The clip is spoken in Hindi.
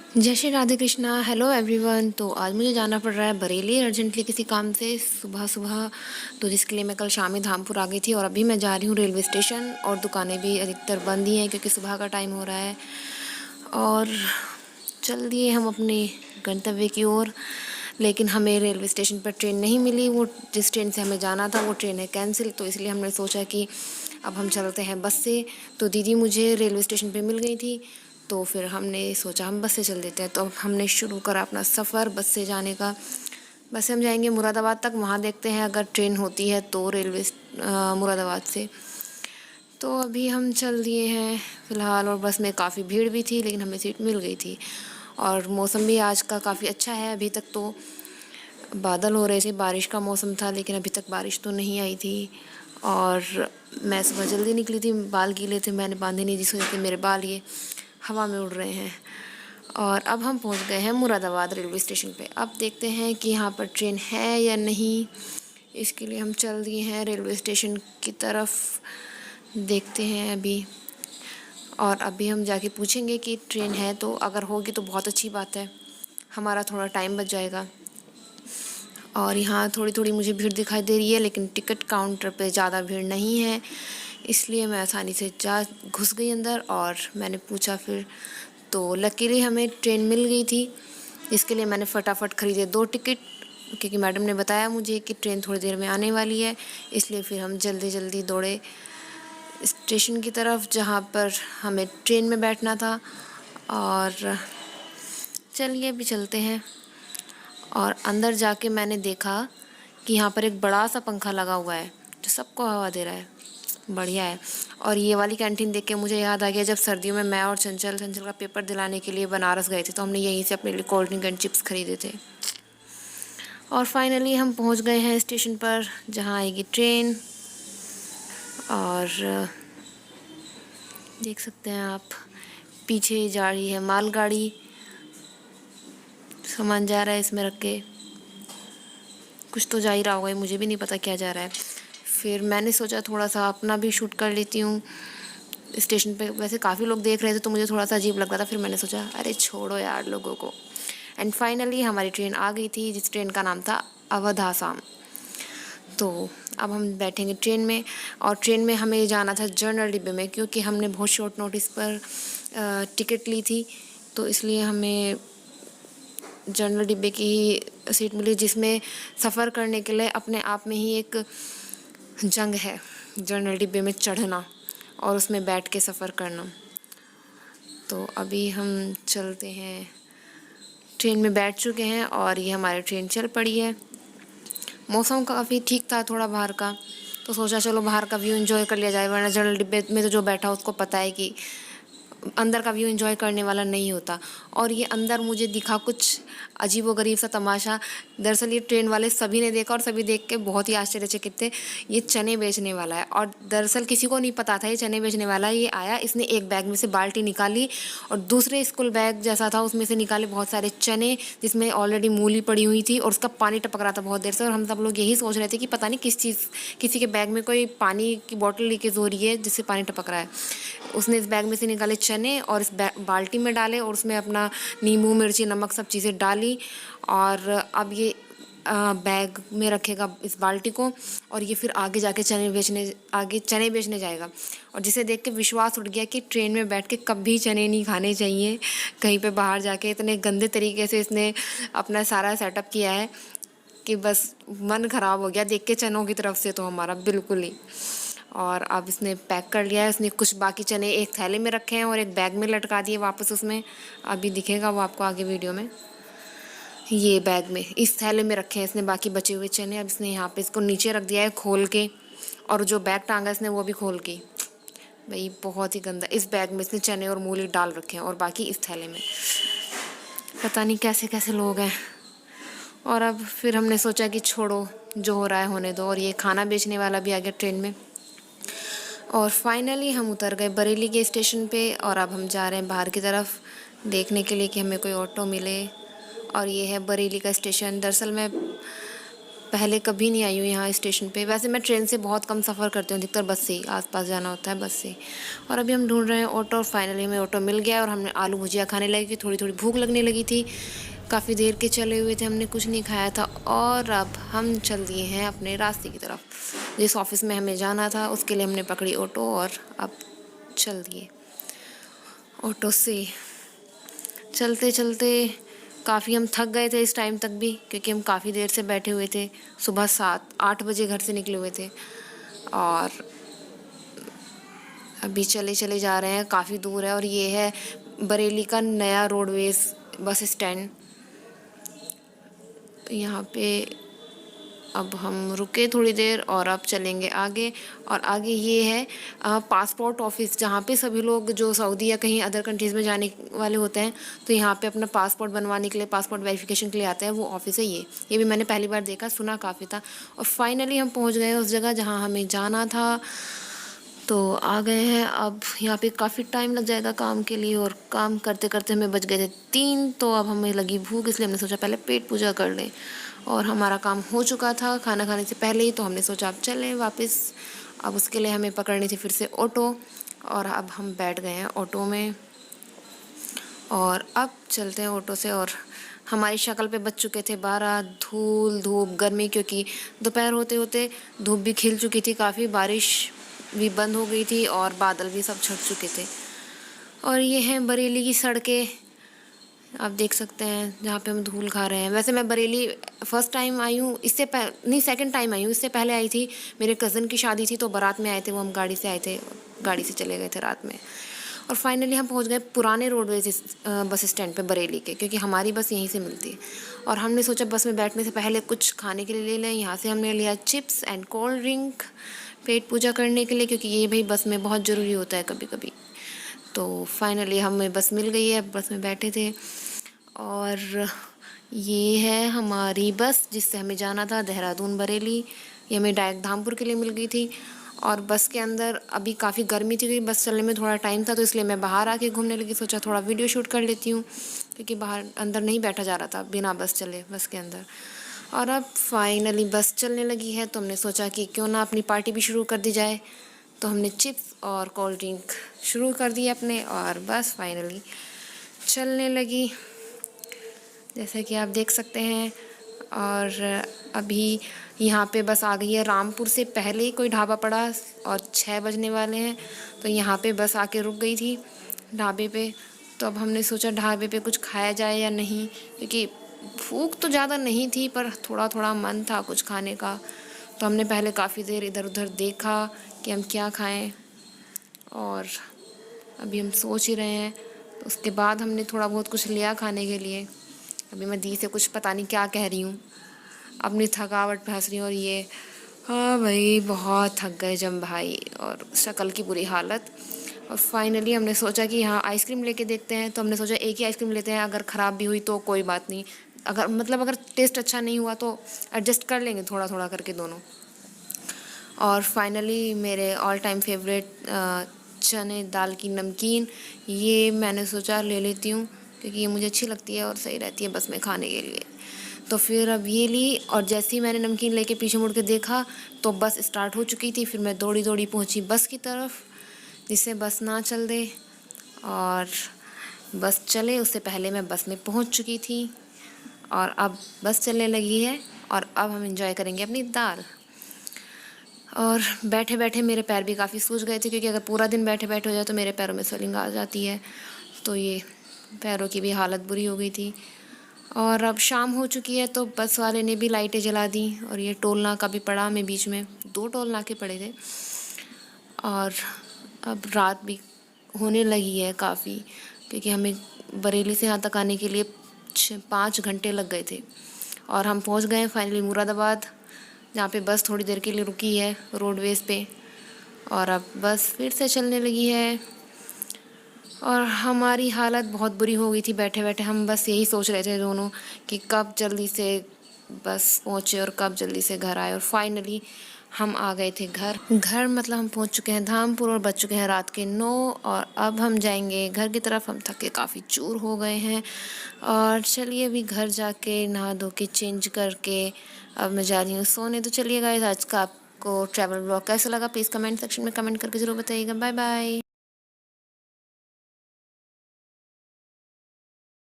जय श्री राधे कृष्णा। Hello everyone. तो आज मुझे जाना पड़ रहा है बरेली अर्जेंटली किसी काम से सुबह सुबह। तो जिसके लिए मैं कल शाम ही धामपुर आ गई थी और अभी मैं जा रही हूँ रेलवे स्टेशन। और दुकानें भी अधिकतर बंद ही हैं क्योंकि सुबह का टाइम हो रहा है। और चल दिए हम अपने गंतव्य की ओर। लेकिन हमें रेलवे स्टेशन पर ट्रेन नहीं मिली। वो जिस ट्रेन से हमें जाना था वो ट्रेन है कैंसिल। तो इसलिए हमने सोचा कि अब हम चलते हैं बस से। तो दीदी मुझे रेलवे स्टेशन पे मिल गई थी। तो फिर हमने सोचा हम बस से चल देते हैं। तो अब हमने शुरू करा अपना सफ़र बस से जाने का। बस से हम जाएंगे मुरादाबाद तक। वहाँ देखते हैं अगर ट्रेन होती है तो मुरादाबाद से। तो अभी हम चल दिए हैं फ़िलहाल। और बस में काफ़ी भीड़ भी थी लेकिन हमें सीट मिल गई थी। और मौसम भी आज का काफ़ी अच्छा है। अभी तक तो बादल हो रहे थे, बारिश का मौसम था, लेकिन अभी तक बारिश तो नहीं आई थी। और मैं सुबह जल्दी निकली थी, बाल गीले थे, मैंने बांधे नहीं जिस वजह से मेरे बाल ये हवा में उड़ रहे हैं। और अब हम पहुंच गए हैं मुरादाबाद रेलवे स्टेशन पे। अब देखते हैं कि यहाँ पर ट्रेन है या नहीं। इसके लिए हम चल दिए हैं रेलवे स्टेशन की तरफ। देखते हैं अभी। और अभी हम जाके पूछेंगे कि ट्रेन है, तो अगर होगी तो बहुत अच्छी बात है, हमारा थोड़ा टाइम बच जाएगा। और यहाँ थोड़ी थोड़ी मुझे भीड़ दिखाई दे रही है लेकिन टिकट काउंटर पे ज़्यादा भीड़ नहीं है। इसलिए मैं आसानी से जा घुस गई अंदर और मैंने पूछा फिर। तो लकीली हमें ट्रेन मिल गई थी। इसके लिए मैंने फटाफट ख़रीदे 2 टिकट, क्योंकि मैडम ने बताया मुझे कि ट्रेन थोड़ी देर में आने वाली है। इसलिए फिर हम जल्दी जल्दी दौड़े स्टेशन की तरफ जहाँ पर हमें ट्रेन में बैठना था। और चलिए अभी चलते हैं। और अंदर जाके मैंने देखा कि यहाँ पर एक बड़ा सा पंखा लगा हुआ है जो सबको हवा दे रहा है। बढ़िया है। और ये वाली कैंटीन देख के मुझे याद आ गया, जब सर्दियों में मैं और चंचल का पेपर दिलाने के लिए बनारस गए थे तो हमने यहीं से अपने लिए कोल्ड ड्रिंक एंड चिप्स खरीदे थे। और फाइनली हम पहुँच गए हैं स्टेशन पर जहाँ आएगी ट्रेन। और देख सकते हैं आप, पीछे जा रही है मालगाड़ी। सामान जा रहा है इसमें रख के, कुछ तो जा ही रहा होगा, मुझे भी नहीं पता क्या जा रहा है। फिर मैंने सोचा थोड़ा सा अपना भी शूट कर लेती हूँ। स्टेशन पे वैसे काफ़ी लोग देख रहे थे तो मुझे थोड़ा सा अजीब लग रहा था। फिर मैंने सोचा अरे छोड़ो यार लोगों को। एंड फाइनली हमारी ट्रेन आ गई थी जिस ट्रेन का नाम था अवध आसाम। तो अब हम बैठेंगे ट्रेन में। और ट्रेन में हमें जाना था जनरल डिब्बे में, क्योंकि हमने बहुत शॉर्ट नोटिस पर टिकट ली थी। तो इसलिए हमें जनरल डिब्बे की ही सीट मिली, जिसमें सफ़र करने के लिए अपने आप में ही एक जंग है, जनरल डिब्बे में चढ़ना और उसमें बैठ के सफ़र करना। तो अभी हम चलते हैं, ट्रेन में बैठ चुके हैं और ये हमारी ट्रेन चल पड़ी है। मौसम काफ़ी ठीक था थोड़ा बाहर का, तो सोचा चलो बाहर का व्यू एंजॉय कर लिया जाए, वरना जनरल डिब्बे में तो जो बैठा उसको पता है कि अंदर का व्यू एंजॉय करने वाला नहीं होता। और ये अंदर मुझे दिखा कुछ अजीबोगरीब सा तमाशा। दरअसल ये ट्रेन वाले सभी ने देखा और सभी देख के बहुत ही आश्चर्यचकित थे। ये चने बेचने वाला है, और दरअसल किसी को नहीं पता था ये चने बेचने वाला है। ये आया, इसने एक बैग में से बाल्टी निकाली और दूसरे स्कूल बैग जैसा था उसमें से निकाले बहुत सारे चने, जिसमें ऑलरेडी मूली पड़ी हुई थी और उसका पानी टपक रहा था बहुत देर से। और हम सब लोग यही सोच रहे थे कि पता नहीं किसी के बैग में कोई पानी की बोतल लीकेज हो रही है जिससे पानी टपक रहा है। उसने इस बैग में से निकाले चने और इस बाल्टी में डाले और उसमें अपना नींबू मिर्ची नमक सब चीज़ें डाली। और अब ये बैग में रखेगा इस बाल्टी को, और ये फिर आगे जाके चने बेचने जाएगा। और जिसे देख के विश्वास उठ गया कि ट्रेन में बैठ के कभी चने नहीं खाने चाहिए कहीं पे बाहर जाके। इतने गंदे तरीके से इसने अपना सारा सेटअप किया है कि बस मन ख़राब हो गया देख के चनों की तरफ से तो हमारा बिल्कुल ही। और अब इसने पैक कर लिया है। इसने कुछ बाकी चने एक थैले में रखे हैं और एक बैग में लटका दिए वापस उसमें। अभी दिखेगा वो आपको आगे वीडियो में। ये बैग में इस थैले में रखे हैं इसने बाकी बचे हुए चने। अब इसने यहाँ पे इसको नीचे रख दिया है खोल के, और जो बैग टांगा इसने वो भी खोल के। भाई बहुत ही गंदा। इस बैग में इसने चने और मूली डाल रखे हैं और बाकी इस थैले में। पता नहीं कैसे कैसे लोग हैं। और अब फिर हमने सोचा कि छोड़ो, जो हो रहा है होने दो। और ये खाना बेचने वाला भी आ गया ट्रेन में। और फाइनली हम उतर गए बरेली के स्टेशन पे। और अब हम जा रहे हैं बाहर की तरफ देखने के लिए कि हमें कोई ऑटो मिले। और ये है बरेली का स्टेशन। दरअसल मैं पहले कभी नहीं आई हूँ यहाँ स्टेशन पे। वैसे मैं ट्रेन से बहुत कम सफ़र करती हूँ, अधिकतर बस से ही आसपास जाना होता है, बस से। और अभी हम ढूंढ रहे हैं ऑटो, और फाइनली हमें ऑटो मिल गया और हमने आलू भुजिया खाने लगी। थोड़ी थोड़ी भूख लगने लगी थी, काफ़ी देर के चले हुए थे, हमने कुछ नहीं खाया था। और अब हम चल दिए हैं अपने रास्ते की तरफ। जिस ऑफिस में हमें जाना था उसके लिए हमने पकड़ी ऑटो और अब चल दिए ऑटो से। चलते चलते काफ़ी हम थक गए थे इस टाइम तक भी, क्योंकि हम काफ़ी देर से बैठे हुए थे। सुबह 7-8 बजे घर से निकले हुए थे और अभी चले चले जा रहे हैं, काफ़ी दूर है। और ये है बरेली का नया रोडवेज बस स्टैंड। यहाँ पे अब हम रुके थोड़ी देर और अब चलेंगे आगे। और आगे ये है पासपोर्ट ऑफिस, जहाँ पे सभी लोग जो सऊदी या कहीं अदर कंट्रीज़ में जाने वाले होते हैं तो यहाँ पे अपना पासपोर्ट बनवाने के लिए, पासपोर्ट वेरिफिकेशन के लिए आते हैं, वो ऑफिस है ये भी मैंने पहली बार देखा, सुना काफ़ी था। और फाइनली हम पहुँच गए उस जगह जहाँ हमें जाना था, तो आ गए हैं। अब यहाँ पे काफ़ी टाइम लग जाएगा काम के लिए, और काम करते करते हमें बज गए थे 3। तो अब हमें लगी भूख, इसलिए हमने सोचा पहले पेट पूजा कर लें। और हमारा काम हो चुका था खाना खाने से पहले ही, तो हमने सोचा अब चलें वापस। अब उसके लिए हमें पकड़नी थी फिर से ऑटो, और अब हम बैठ गए हैं ऑटो में और अब चलते हैं ऑटो से। और हमारी शक्ल पे बच चुके थे 12, धूल धूप गर्मी, क्योंकि दोपहर होते होते धूप भी खिल चुकी थी काफ़ी, बारिश भी बंद हो गई थी और बादल भी सब छट चुके थे। और ये हैं बरेली की सड़कें, आप देख सकते हैं, जहाँ पे हम धूल खा रहे हैं। वैसे मैं बरेली फ़र्स्ट टाइम आई हूँ, इससे नहीं सेकंड टाइम आई हूँ। इससे पहले आई थी, मेरे कज़न की शादी थी तो बारात में आए थे वो, हम गाड़ी से आए थे, गाड़ी से चले गए थे रात में। और फाइनली हम पहुँच गए पुराने रोडवेज बस स्टैंड पे बरेली के, क्योंकि हमारी बस यहीं से मिलती है। और हमने सोचा बस में बैठने से पहले कुछ खाने के लिए ले लें। यहाँ से हमने लिया चिप्स एंड कोल्ड ड्रिंक पेट पूजा करने के लिए, क्योंकि ये भाई बस में बहुत ज़रूरी होता है कभी कभी। तो फाइनली हमें बस मिल गई है, बस में बैठे थे। और ये है हमारी बस जिससे हमें जाना था देहरादून बरेली। ये हमें डायरेक्ट धामपुर के लिए मिल गई थी। और बस के अंदर अभी काफ़ी गर्मी थी, क्योंकि बस चलने में थोड़ा टाइम था, तो इसलिए मैं बाहर आके घूमने लगी। सोचा थोड़ा वीडियो शूट कर लेती हूँ, क्योंकि बाहर अंदर नहीं बैठा जा रहा था बिना बस चले बस के अंदर। और अब फाइनली बस चलने लगी है, तो हमने सोचा कि क्यों ना अपनी पार्टी भी शुरू कर दी जाए। तो हमने चिप्स और कोल्ड ड्रिंक शुरू कर दिए अपने, और बस फाइनली चलने लगी, जैसा कि आप देख सकते हैं। और अभी यहाँ पे बस आ गई है। रामपुर से पहले ही कोई ढाबा पड़ा और 6 बजने वाले हैं, तो यहाँ पे बस आके रुक गई थी ढाबे पे। तो अब हमने सोचा ढाबे पे कुछ खाया जाए या नहीं, क्योंकि भूख तो ज़्यादा नहीं थी पर थोड़ा थोड़ा मन था कुछ खाने का। तो हमने पहले काफ़ी देर इधर उधर देखा कि हम क्या खाएं, और अभी हम सोच ही रहे हैं। तो उसके बाद हमने थोड़ा बहुत कुछ लिया खाने के लिए। अभी मैं दी से कुछ पता नहीं क्या कह रही हूँ, अपनी थकावट पे हंस रही हूँ। और ये हाँ भाई बहुत थक गए जम भाई, और शक्ल की बुरी हालत। और फाइनली हमने सोचा कि यहाँ आइसक्रीम लेके देखते हैं, तो हमने सोचा एक ही आइसक्रीम लेते हैं, अगर ख़राब भी हुई तो कोई बात नहीं, अगर टेस्ट अच्छा नहीं हुआ तो एडजस्ट कर लेंगे थोड़ा थोड़ा करके दोनों। और फाइनली मेरे ऑल टाइम फेवरेट चने दाल की नमकीन, ये मैंने सोचा ले लेती हूँ, क्योंकि ये मुझे अच्छी लगती है और सही रहती है बस में खाने के लिए। तो फिर अब ये ली, और जैसे ही मैंने नमकीन लेके पीछे मुड़ के देखा तो बस स्टार्ट हो चुकी थी। फिर मैं दौड़ी दौड़ी पहुँची बस की तरफ, जिससे बस ना चल दे। और बस चले उससे पहले मैं बस में पहुँच चुकी थी, और अब बस चलने लगी है। और अब हम एंजॉय करेंगे अपनी दाल। और बैठे बैठे मेरे पैर भी काफ़ी सूज गए थे, क्योंकि अगर पूरा दिन बैठे बैठे हो जाए तो मेरे पैरों में स्वेलिंग आ जाती है, तो ये पैरों की भी हालत बुरी हो गई थी। और अब शाम हो चुकी है, तो बस वाले ने भी लाइटें जला दी, और ये टोल नाका भी पड़ा हमें बीच में, 2 टोल नाके पड़े थे। और अब रात भी होने लगी है काफ़ी, क्योंकि हमें बरेली से यहाँ तक आने के लिए 5 घंटे लग गए थे। और हम पहुँच गए फाइनली मुरादाबाद, जहाँ पे बस थोड़ी देर के लिए रुकी है रोडवेज़ पे। और अब बस फिर से चलने लगी है, और हमारी हालत बहुत बुरी हो गई थी बैठे बैठे। हम बस यही सोच रहे थे दोनों कि कब जल्दी से बस पहुँचे और कब जल्दी से घर आए। और फाइनली हम आ गए थे घर मतलब हम पहुंच चुके हैं धामपुर और बज चुके हैं रात के 9 और अब हम जाएंगे घर की तरफ। हम थके काफ़ी चूर हो गए हैं और चलिए अभी घर जाके नहा धो के चेंज करके अब मैं जा रही हूँ सोने। तो चलिए गाइस, आज का आपको ट्रैवल ब्लॉग कैसा लगा प्लीज़ कमेंट सेक्शन में कमेंट करके ज़रूर बताइएगा। Bye bye.